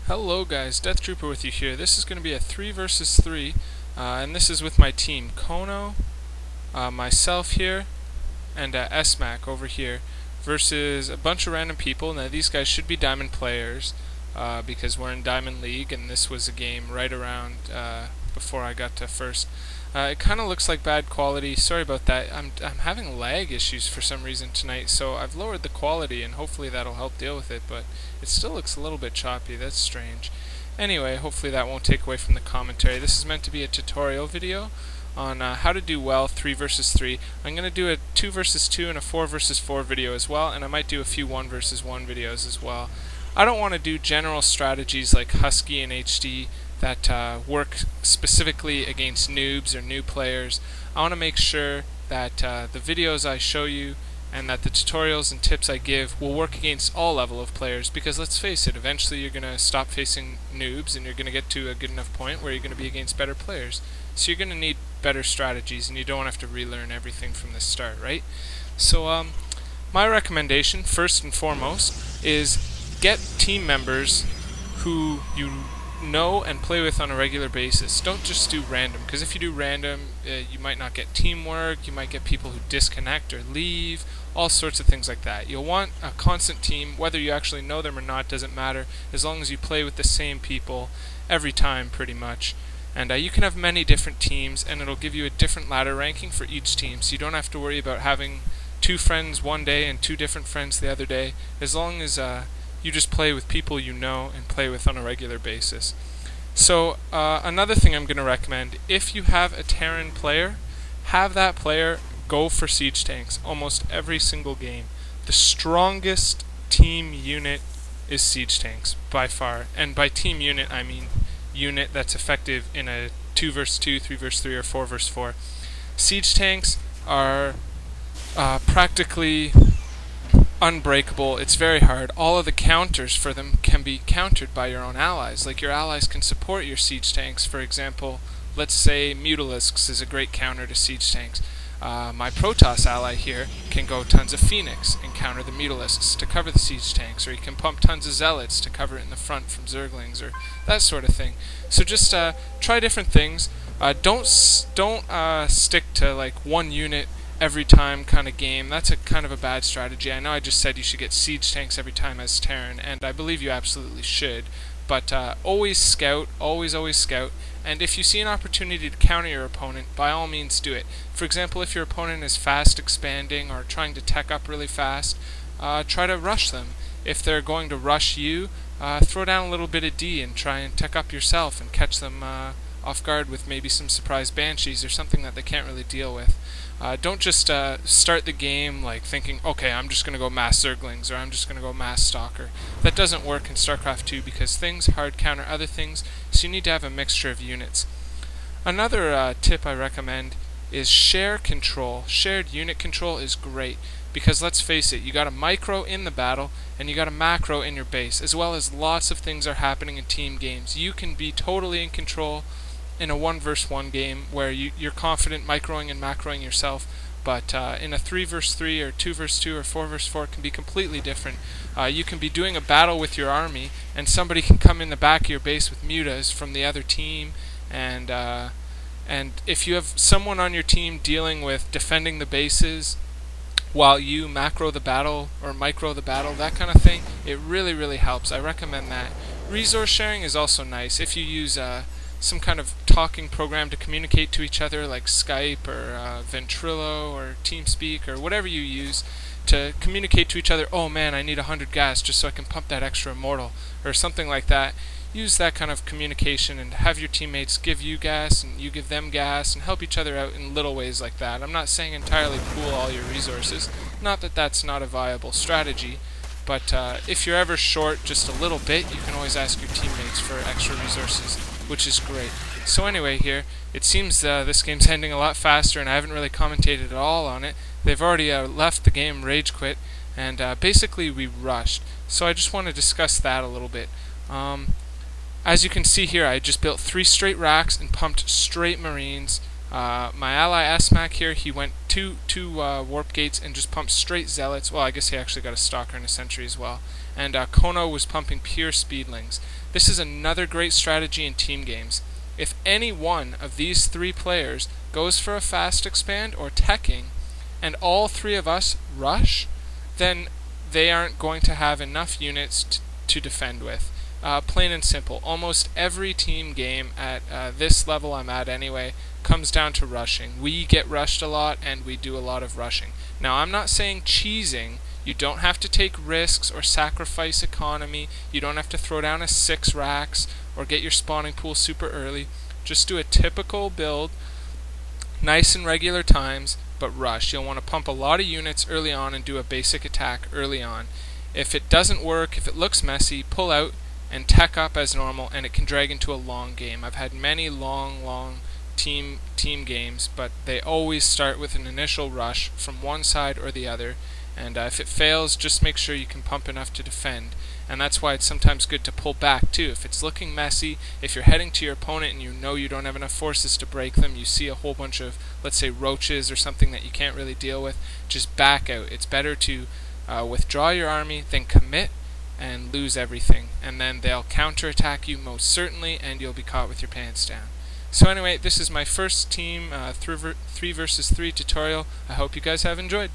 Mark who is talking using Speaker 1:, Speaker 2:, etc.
Speaker 1: Hello guys, Death Trooper with you here. This is going to be a 3 versus 3, and this is with my team, Kono, myself here, and SMAC over here, versus a bunch of random people. Now these guys should be Diamond players, because we're in Diamond League, and this was a game right around before I got to first. It kind of looks like bad quality. Sorry about that. I'm having lag issues for some reason tonight, so I've lowered the quality, and hopefully that'll help deal with it, but it still looks a little bit choppy. That's strange. Anyway, hopefully that won't take away from the commentary. This is meant to be a tutorial video on how to do well 3 versus 3. I'm going to do a 2 versus 2 and a 4 versus 4 video as well, and I might do a few 1 versus 1 videos as well. I don't want to do general strategies like Husky and HD that work specifically against noobs or new players. I want to make sure that the videos I show you and that the tutorials and tips I give will work against all level of players, because let's face it, eventually you're going to stop facing noobs and you're going to get to a good enough point where you're going to be against better players. So you're going to need better strategies, and you don't have to relearn everything from the start, right? So my recommendation, first and foremost, is get team members who you know and play with on a regular basis. Don't just do random, because if you do random, you might not get teamwork, you might get people who disconnect or leave, all sorts of things like that. You'll want a constant team. Whether you actually know them or not doesn't matter, as long as you play with the same people every time pretty much. And you can have many different teams, and it'll give you a different ladder ranking for each team, so you don't have to worry about having 2 friends one day and 2 different friends the other day, as long as you just play with people you know and play with on a regular basis. So another thing I'm going to recommend, if you have a Terran player, have that player go for siege tanks almost every single game. The strongest team unit is siege tanks by far, and by team unit I mean unit that's effective in a 2 versus 2, 3 versus 3, or 4 versus 4. Siege tanks are practically unbreakable. It's very hard. All of the counters for them can be countered by your own allies. Like, your allies can support your siege tanks. For example, let's say Mutalisks is a great counter to siege tanks. My Protoss ally here can go tons of Phoenix and counter the Mutalisks to cover the siege tanks, or he can pump tons of Zealots to cover it in the front from Zerglings, or that sort of thing. So just try different things. Don't stick to like one unit every time kind of game. That's a kind of a bad strategy. I know I just said you should get siege tanks every time as Terran, and I believe you absolutely should, but always scout, always scout, and if you see an opportunity to counter your opponent, by all means do it. For example, if your opponent is fast expanding or trying to tech up really fast, try to rush them. If they're going to rush you, throw down a little bit of D and try and tech up yourself and catch them off guard with maybe some surprise banshees or something that they can't really deal with. Don't just start the game like thinking, okay, I'm just going to go mass Zerglings, or I'm just going to go mass Stalker. That doesn't work in Starcraft 2, because things hard counter other things, so you need to have a mixture of units. Another tip I recommend is share control. Shared unit control is great, because let's face it, you got a micro in the battle and you got a macro in your base, as well as lots of things are happening in team games. You can be totally in control in a 1 versus 1 game where you're confident microing and macroing yourself, but in a 3 versus 3 or 2 versus 2 or 4 versus 4 it can be completely different. You can be doing a battle with your army, and somebody can come in the back of your base with mutas from the other team, and if you have someone on your team dealing with defending the bases while you macro the battle or micro the battle, that kind of thing, it really helps. I recommend that. Resource sharing is also nice. If you use some kind of talking program to communicate to each other, like Skype or Ventrilo or TeamSpeak or whatever you use to communicate to each other, oh man, I need 100 gas just so I can pump that extra immortal, or something like that. Use that kind of communication and have your teammates give you gas and you give them gas, and help each other out in little ways like that. I'm not saying entirely pool all your resources, not that that's not a viable strategy, but if you're ever short just a little bit, you can always ask your teammates for extra resources, which is great. So anyway, here, it seems this game's ending a lot faster, and I haven't really commentated at all on it. They've already left the game, rage quit, and basically we rushed. So I just want to discuss that a little bit. As you can see here, I just built 3 straight racks and pumped straight Marines. My ally SMAC here, he went two warp gates and just pumped straight Zealots. Well, I guess he actually got a Stalker and a Sentry as well. And Kono was pumping pure Speedlings. This is another great strategy in team games. If any one of these 3 players goes for a fast expand or teching, and all 3 of us rush, then they aren't going to have enough units to defend with. Plain and simple. Almost every team game at this level I'm at anyway comes down to rushing. We get rushed a lot and we do a lot of rushing. Now I'm not saying cheesing. You don't have to take risks or sacrifice economy. You don't have to throw down a 6 racks or get your spawning pool super early. Just do a typical build, nice and regular times, but rush. You'll want to pump a lot of units early on and do a basic attack early on. If it doesn't work, if it looks messy, pull out and tech up as normal, and it can drag into a long game. I've had many long team games, but they always start with an initial rush from one side or the other, and if it fails, just make sure you can pump enough to defend. And that's why it's sometimes good to pull back too. If it's looking messy, if you're heading to your opponent and you know you don't have enough forces to break them, you see a whole bunch of, let's say, roaches or something that you can't really deal with, just back out. It's better to withdraw your army than commit and lose everything, and then they'll counterattack you most certainly, and you'll be caught with your pants down. So anyway, this is my first team 3 versus 3 tutorial. I hope you guys have enjoyed.